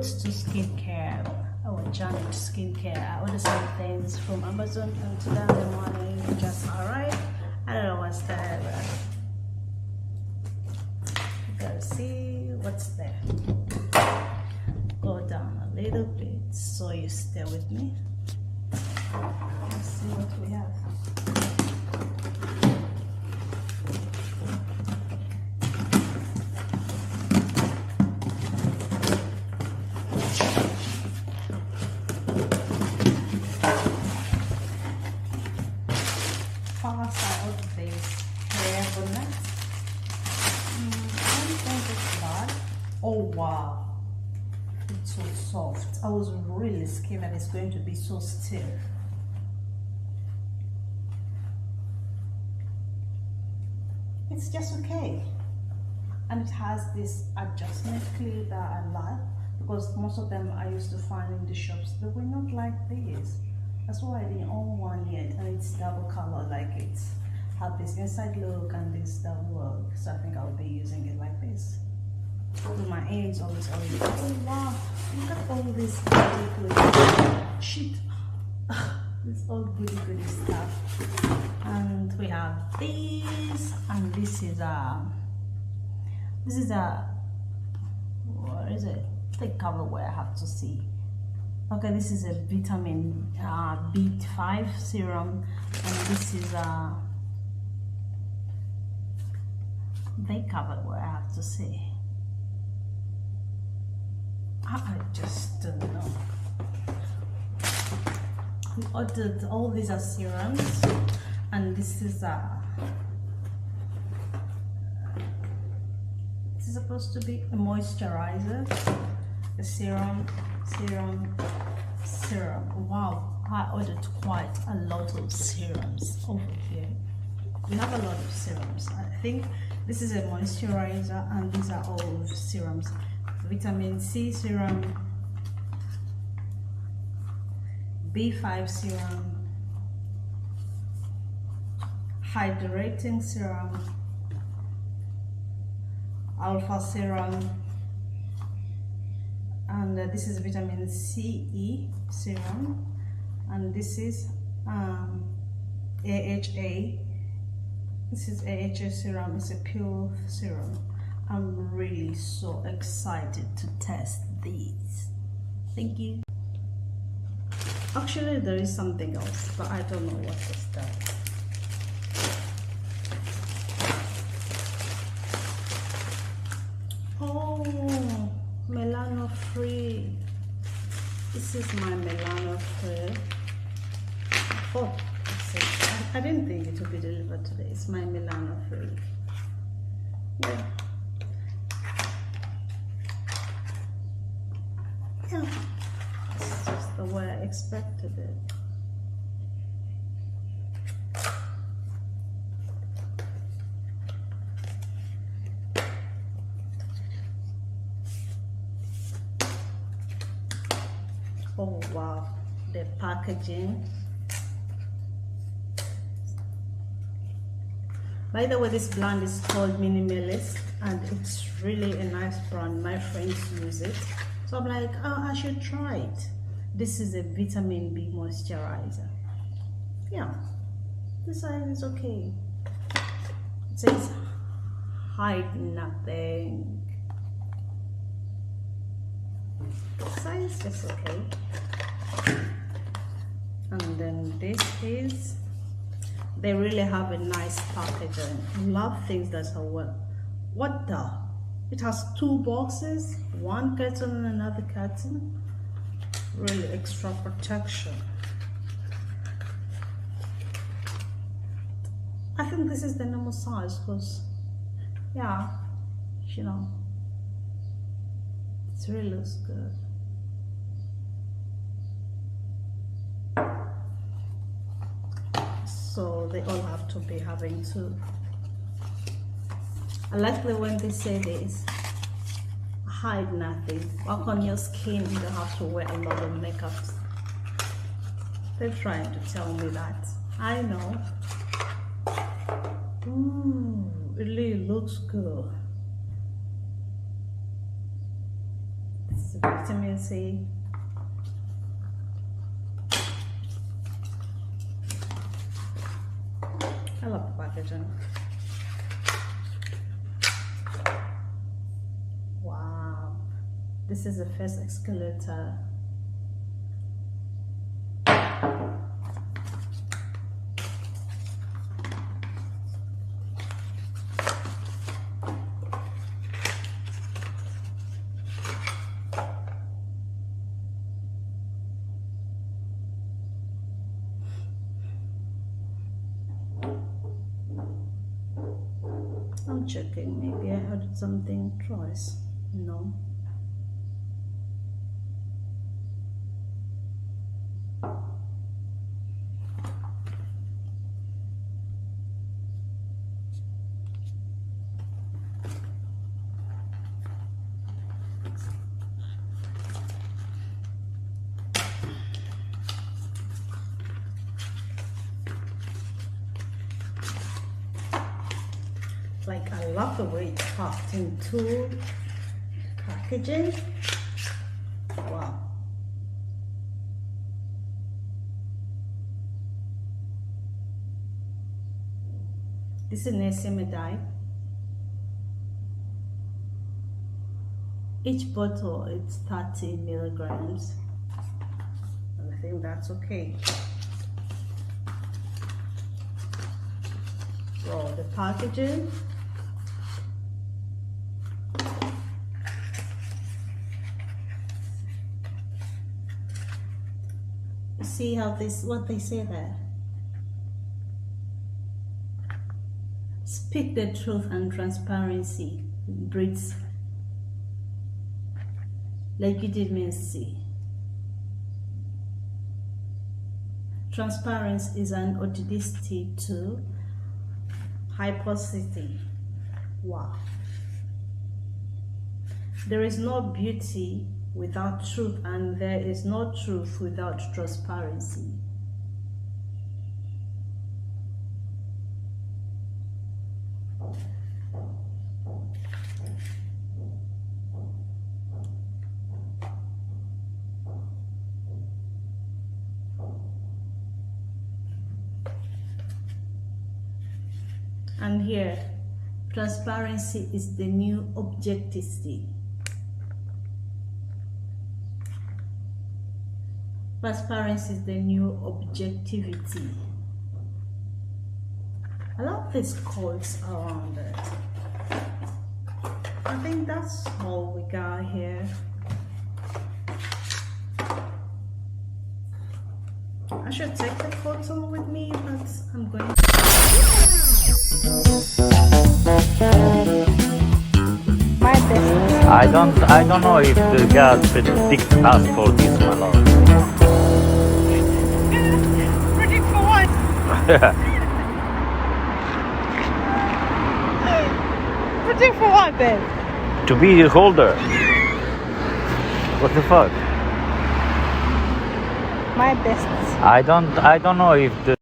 Roots to skincare, journey to skincare. I ordered some things from Amazon and today in the morning it just arrived. I don't know what's there, but you gotta see what's there. Go down a little bit so you stay with me. Let's see what we have. Oh wow, it's so soft. I was really scared that it's going to be so stiff. It's just okay. And it has this adjustment clip that I like, because most of them I used to find in the shops, they were not like this. That's why I didn't own one yet, and it's double color, like it's have this inside look and this double look. So I think I'll be using it like this. My hair is always oily. Oh wow, look at all this goody shit. This all goody stuff. And we have this, and this is a what is it? The cover where I have to see. Okay, this is a vitamin B5 serum, and this is a they cover where I have to see. I just don't know. We ordered all these are serums, and this is supposed to be a moisturizer, a serum. Wow, I ordered quite a lot of serums over here. We have a lot of serums. I think this is a moisturizer, and these are all serums. Vitamin C serum, B5 serum, hydrating serum, alpha serum, and this is vitamin C serum, and this is AHA. This is AHA serum. It's a pure serum. I'm really so excited to test these. Thank you. Actually, there is something else, but I don't know what is that. Oh, Melano Free. This is my Melano Free. Oh, I didn't think it would be delivered today. It's my Melano Free. Yeah. Yeah, it's just the way I expected it. Oh wow, the packaging. By the way, this brand is called Minimalist, and it's really a nice brand. My friends use it. So I'm like, oh, I should try it. This is a vitamin B moisturizer. Yeah, the size is okay. It says hide nothing. The size is just okay. And then this is, they really have a nice packaging. Love things that are well. What the? It has 2 boxes, one carton and another carton. Really extra protection. I think this is the normal size because, yeah, you know, it really looks good. So they all have to be having 2. I like the when they say this, hide nothing. Work on your skin, you don't have to wear a lot of makeup. They're trying to tell me that. I know. Ooh, it really looks good. It's vitamin C. I love the packaging. Wow, this is the first escalator. I'm checking, maybe I heard something twice. No. Like, I love the way it's packed into packaging. Wow. This is 𝘎𝙎𝙖𝙐𝙉. Each bottle is 30 milligrams. I think that's okay. So the packaging. See how this, what they say there? Speak the truth and transparency breeds legitimacy. Transparency is an authenticity to hypocrisy. Wow. There is no beauty without truth, and there is no truth without transparency. And here, transparency is the new objectivity. Transparency is the new objectivity. I love these quotes around it. I think that's all we got here. I should take the photo with me, but I'm going to. My best. I don't know if the God predicts us for this, my lord. Predict for what? Predict for what, babe? To be the holder. What the fuck? My best. I don't know if the